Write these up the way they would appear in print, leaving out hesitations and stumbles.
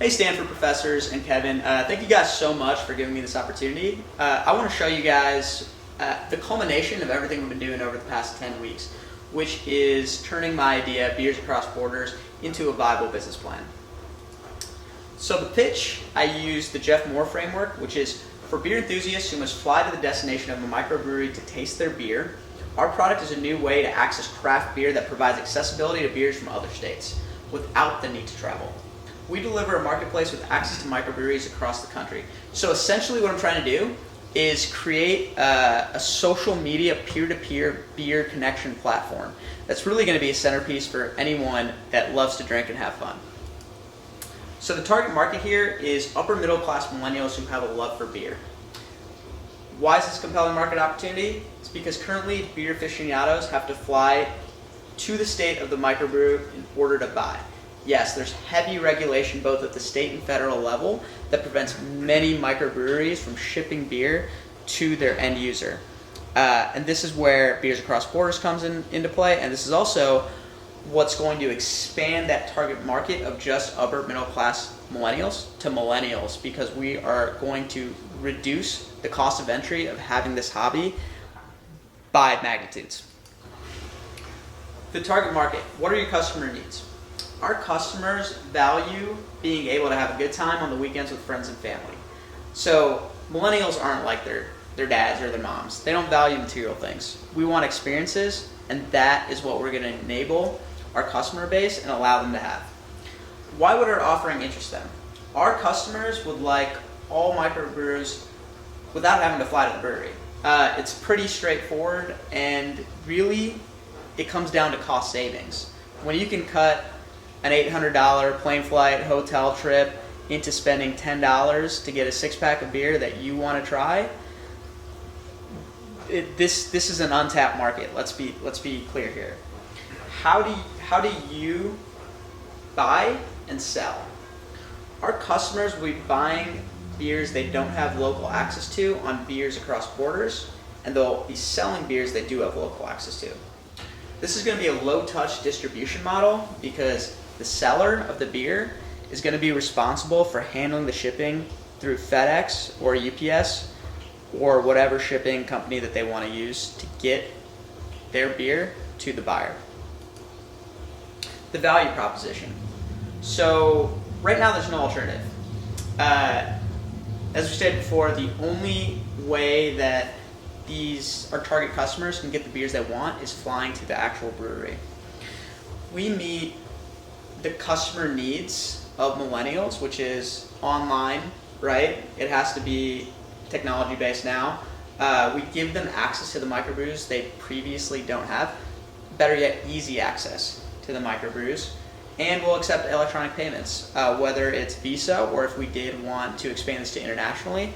Hey Stanford professors and Kevin, thank you guys so much for giving me this opportunity. I want to show you guys the culmination of everything we've been doing over the past 10 weeks, which is turning my idea, Beers Across Borders, into a viable business plan. So the pitch, I use the Jeff Moore framework, which is for beer enthusiasts who must fly to the destination of a microbrewery to taste their beer. Our product is a new way to access craft beer that provides accessibility to beers from other states without the need to travel. We deliver a marketplace with access to microbreweries across the country. So essentially what I'm trying to do is create a social media peer-to-peer beer connection platform that's really going to be a centerpiece for anyone that loves to drink and have fun. So the target market here is upper middle class millennials who have a love for beer. Why is this a compelling market opportunity? It's because currently beer aficionados have to fly to the state of the microbrew in order to buy. Yes, there's heavy regulation both at the state and federal level that prevents many microbreweries from shipping beer to their end user. And this is where Beers Across Borders comes into play, and this is also what's going to expand that target market of just upper middle class millennials to millennials, because we are going to reduce the cost of entry of having this hobby by magnitudes. The target market, what are your customer needs? Our customers value being able to have a good time on the weekends with friends and family. So millennials aren't like their dads or their moms. They don't value material things. We want experiences, and that is what we're going to enable our customer base and allow them to have. Why would our offering interest them? Our customers would like all microbrews without having to fly to the brewery. It's pretty straightforward, and really it comes down to cost savings. When you can cut an $800 plane flight hotel trip into spending $10 to get a six-pack of beer that you want to try, this is an untapped market. Let's be clear here. How do you buy and sell? Our customers will be buying beers they don't have local access to on Beers Across Borders, and they'll be selling beers they do have local access to. This is going to be a low-touch distribution model because the seller of the beer is going to be responsible for handling the shipping through FedEx or UPS or whatever shipping company that they want to use to get their beer to the buyer. The value proposition. So right now there's no alternative. As we said before, the only way that our target customers can get the beers they want is flying to the actual brewery. We meet the customer needs of millennials, which is online, right? It has to be technology based now. We give them access to the microbrews they previously don't have. Better yet, easy access to the microbrews. And we'll accept electronic payments, whether it's Visa or if we did want to expand this to internationally,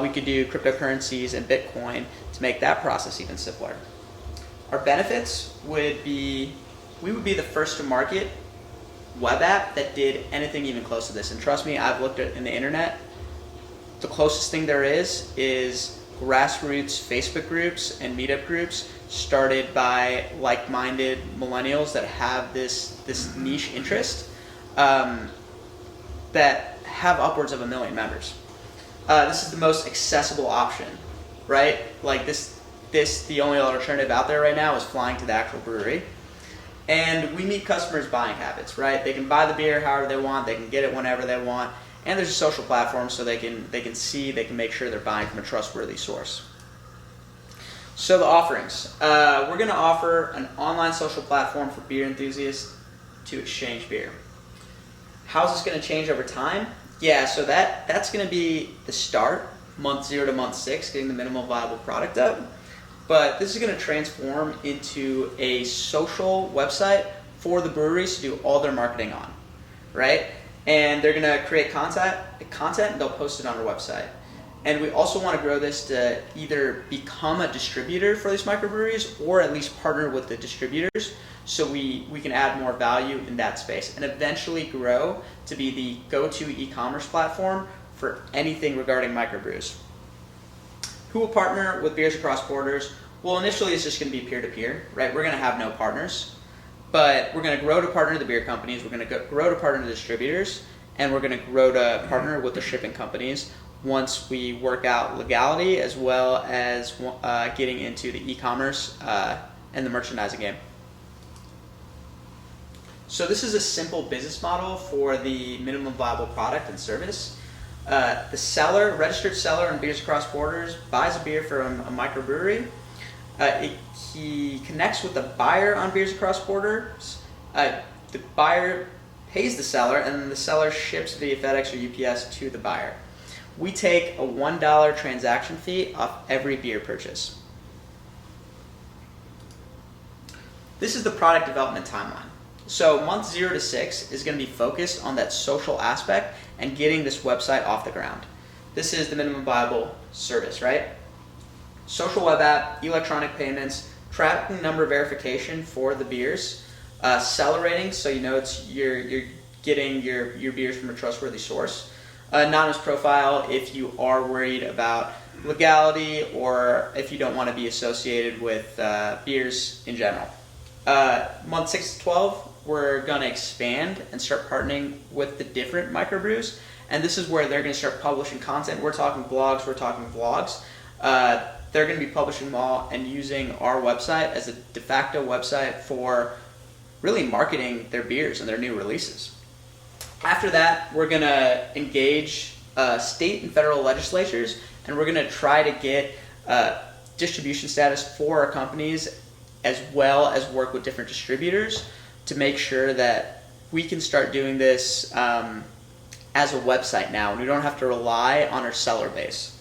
we could do cryptocurrencies and Bitcoin to make that process even simpler. Our benefits would be, we would be the first to market web app that did anything even close to this. And trust me, I've looked at in the internet. The closest thing there is grassroots Facebook groups and meetup groups started by like-minded millennials that have this niche interest that have upwards of 1 million members. This is the most accessible option, right? Like the only alternative out there right now is flying to the actual brewery. And we meet customers' buying habits, right? They can buy the beer however they want, they can get it whenever they want, and there's a social platform so they can make sure they're buying from a trustworthy source. So the offerings. We're going to offer an online social platform for beer enthusiasts to exchange beer. How's this going to change over time? Yeah, so that's going to be the start, month 0 to month 6, getting the minimal viable product up. But this is going to transform into a social website for the breweries to do all their marketing on, right? And they're going to create content and they'll post it on our website. And we also want to grow this to either become a distributor for these microbreweries or at least partner with the distributors so we can add more value in that space and eventually grow to be the go-to e-commerce platform for anything regarding microbrews. Who will partner with Beers Across Borders? Well, initially it's just going to be peer-to-peer, right? We're going to have no partners, but we're going to grow to partner the beer companies. We're going to grow to partner the distributors, and we're going to grow to partner with the shipping companies once we work out legality as well as getting into the e-commerce and the merchandising game. So this is a simple business model for the minimum viable product and service. The seller, registered seller in Beers Across Borders, buys a beer from a microbrewery. He connects with the buyer on Beers Across Borders. The buyer pays the seller, and then the seller ships via FedEx or UPS to the buyer. We take a $1 transaction fee off every beer purchase. This is the product development timeline. So month 0 to 6 is going to be focused on that social aspect and getting this website off the ground. This is the minimum viable service, right? Social web app, electronic payments, tracking number verification for the beers, seller rating, so you know you're getting your beers from a trustworthy source. Anonymous profile if you are worried about legality or if you don't want to be associated with beers in general. Month 6 to 12, we're going to expand and start partnering with the different microbrews, and this is where they're going to start publishing content. We're talking blogs, we're talking vlogs. They're going to be publishing them all and using our website as a de facto website for really marketing their beers and their new releases. After that, we're going to engage state and federal legislatures, and we're going to try to get distribution status for our companies as well as work with different distributors to make sure that we can start doing this as a website now, and we don't have to rely on our seller base.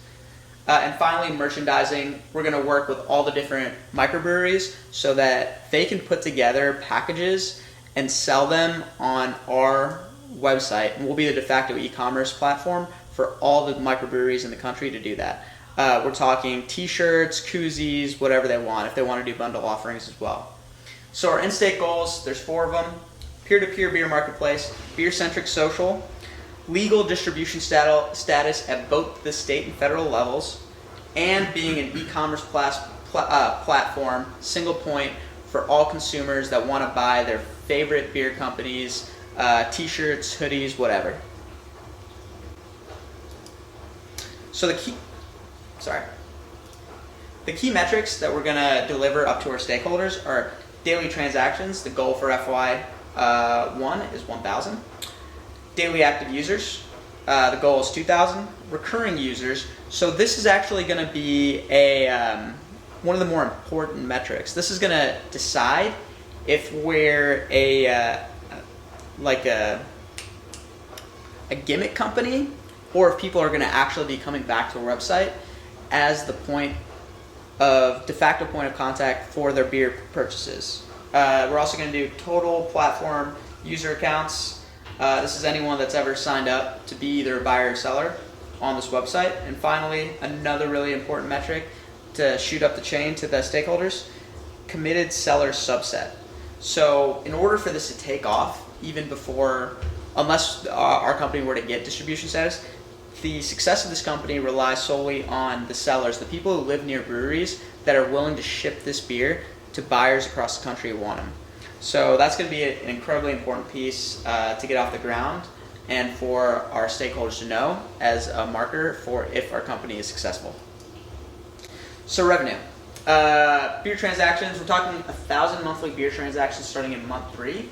And finally, merchandising. We're going to work with all the different microbreweries so that they can put together packages and sell them on our website, and we'll be the de facto e-commerce platform for all the microbreweries in the country to do that. We're talking t-shirts, koozies, whatever they want, if they want to do bundle offerings as well. So our in-state goals, there's 4 of them: peer-to-peer beer marketplace, beer-centric social, legal distribution status at both the state and federal levels, and being an e-commerce platform, single point for all consumers that want to buy their favorite beer companies, t-shirts, hoodies, whatever. So the key metrics that we're going to deliver up to our stakeholders are daily transactions. The goal for FY1 is 1,000. Daily active users. The goal is 2,000. Recurring users. So this is actually going to be one of the more important metrics. This is going to decide if we're a gimmick company, or if people are going to actually be coming back to our website as the de facto point of contact for their beer purchases. We're also going to do total platform user accounts. This is anyone that's ever signed up to be either a buyer or seller on this website. And finally, another really important metric to shoot up the chain to the stakeholders: committed seller subset. So in order for this to take off, even before, unless our company were to get distribution status, the success of this company relies solely on the sellers, the people who live near breweries that are willing to ship this beer to buyers across the country who want them. So that's going to be an incredibly important piece to get off the ground and for our stakeholders to know as a marker for if our company is successful. So revenue. Beer transactions, we're talking 1,000 monthly beer transactions starting in month 3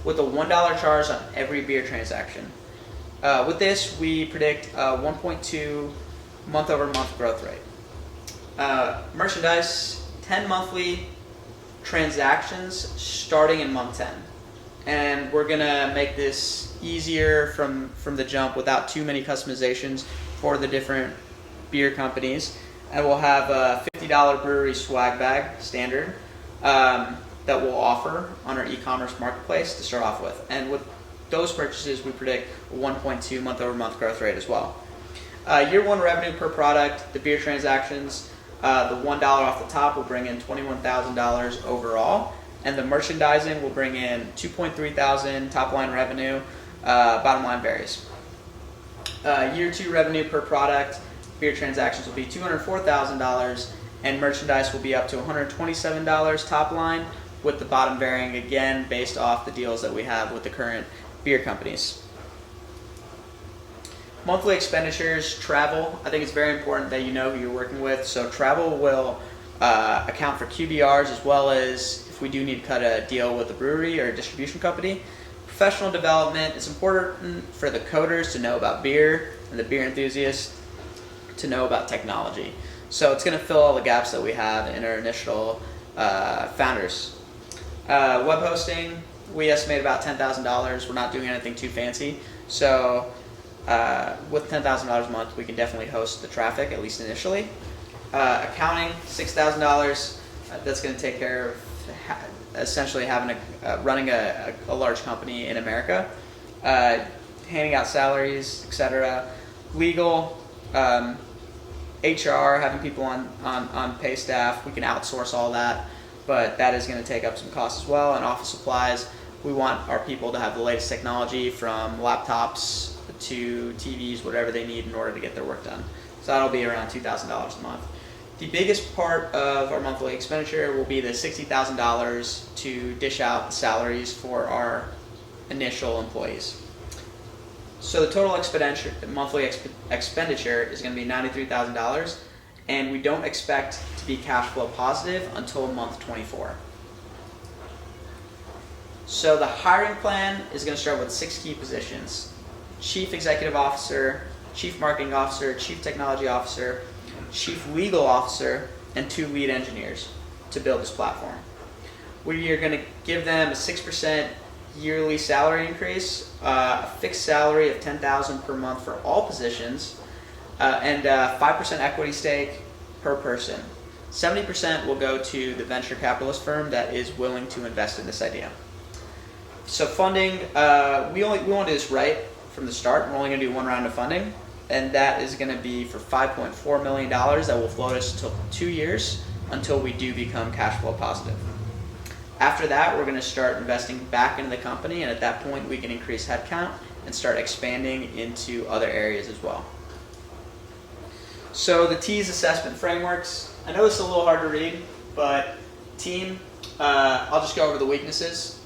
with a $1 charge on every beer transaction. With this, we predict a 1.2 month-over-month growth rate. Merchandise, 10 monthly transactions starting in month 10. And we're going to make this easier from the jump without too many customizations for the different beer companies. And we'll have a $50 brewery swag bag standard that we'll offer on our e-commerce marketplace to start off with. And with those purchases, we predict a 1.2 month-over-month growth rate as well. Year 1 revenue per product, the beer transactions, the $1 off the top will bring in $21,000 overall, and the merchandising will bring in $2,300 top line revenue. Bottom line varies. Year 2 revenue per product, beer transactions will be $204,000, and merchandise will be up to $127 top line, with the bottom varying again based off the deals that we have with the current beer companies. Monthly expenditures, travel. I think it's very important that you know who you're working with. So travel will account for QBRs, as well as if we do need to cut a deal with a brewery or a distribution company. Professional development. It's important for the coders to know about beer and the beer enthusiasts to know about technology. So it's going to fill all the gaps that we have in our initial founders. Web hosting, we estimate about $10,000. We're not doing anything too fancy. So with $10,000 a month, we can definitely host the traffic, at least initially. Accounting, $6,000. That's going to take care of essentially having running a large company in America, handing out salaries, etc. Legal, HR, having people on pay staff. We can outsource all that, but that is going to take up some costs as well. And office supplies, we want our people to have the latest technology, from laptops to TVs, whatever they need in order to get their work done. So that'll be around $2,000 a month. The biggest part of our monthly expenditure will be the $60,000 to dish out salaries for our initial employees. So the total monthly expenditure is going to be $93,000, and we don't expect to be cash flow positive until month 24. So the hiring plan is going to start with 6 key positions: Chief Executive Officer, Chief Marketing Officer, Chief Technology Officer, Chief Legal Officer, and 2 lead engineers to build this platform. We are going to give them a 6% yearly salary increase, a fixed salary of $10,000 per month for all positions, and a 5% equity stake per person. 70% will go to the venture capitalist firm that is willing to invest in this idea. So funding, we want to do this right from the start. We're only going to do 1 round of funding, and that is going to be for $5.4 million that will float us until 2 years until we do become cash flow positive. After that, we're going to start investing back into the company, and at that point we can increase headcount and start expanding into other areas as well. So the TEAS assessment frameworks, I know this is a little hard to read, but team, I'll just go over the weaknesses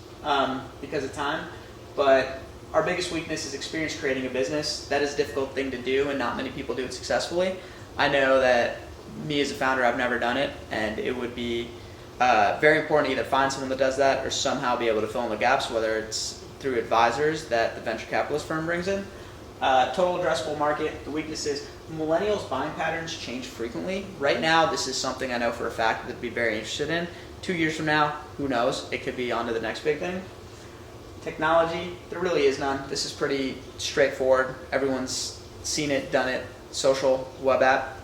because of time, but our biggest weakness is experience creating a business. That is a difficult thing to do, and not many people do it successfully. I know that me as a founder, I've never done it, and it would be very important to either find someone that does that or somehow be able to fill in the gaps, whether it's through advisors that the venture capitalist firm brings in. Total addressable market, the weakness is millennials' buying patterns change frequently. Right now, this is something I know for a fact that they'd be very interested in. 2 years from now, who knows? It could be on to the next big thing. Technology, there really is none. This is pretty straightforward. Everyone's seen it, done it. Social, web app.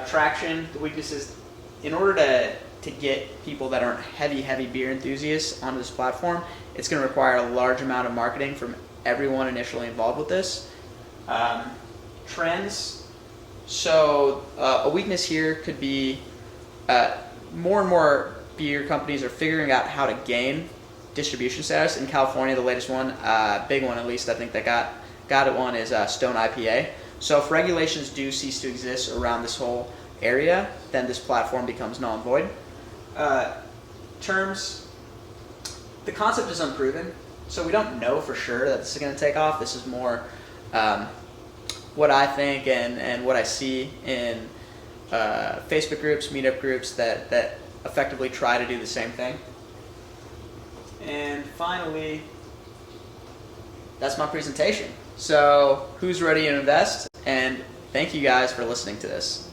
Traction, the weakness is in order to get people that aren't heavy beer enthusiasts onto this platform, it's going to require a large amount of marketing from everyone initially involved with this. Trends, so a weakness here could be more and more beer companies are figuring out how to gain distribution status. In California, the latest one, big one at least, I think that got it one is Stone IPA. So if regulations do cease to exist around this whole area, then this platform becomes null and void. Terms, the concept is unproven, so we don't know for sure that this is going to take off. This is more what I think and what I see in Facebook groups, meetup groups that effectively try to do the same thing. And finally, that's my presentation. So who's ready to invest? And thank you guys for listening to this.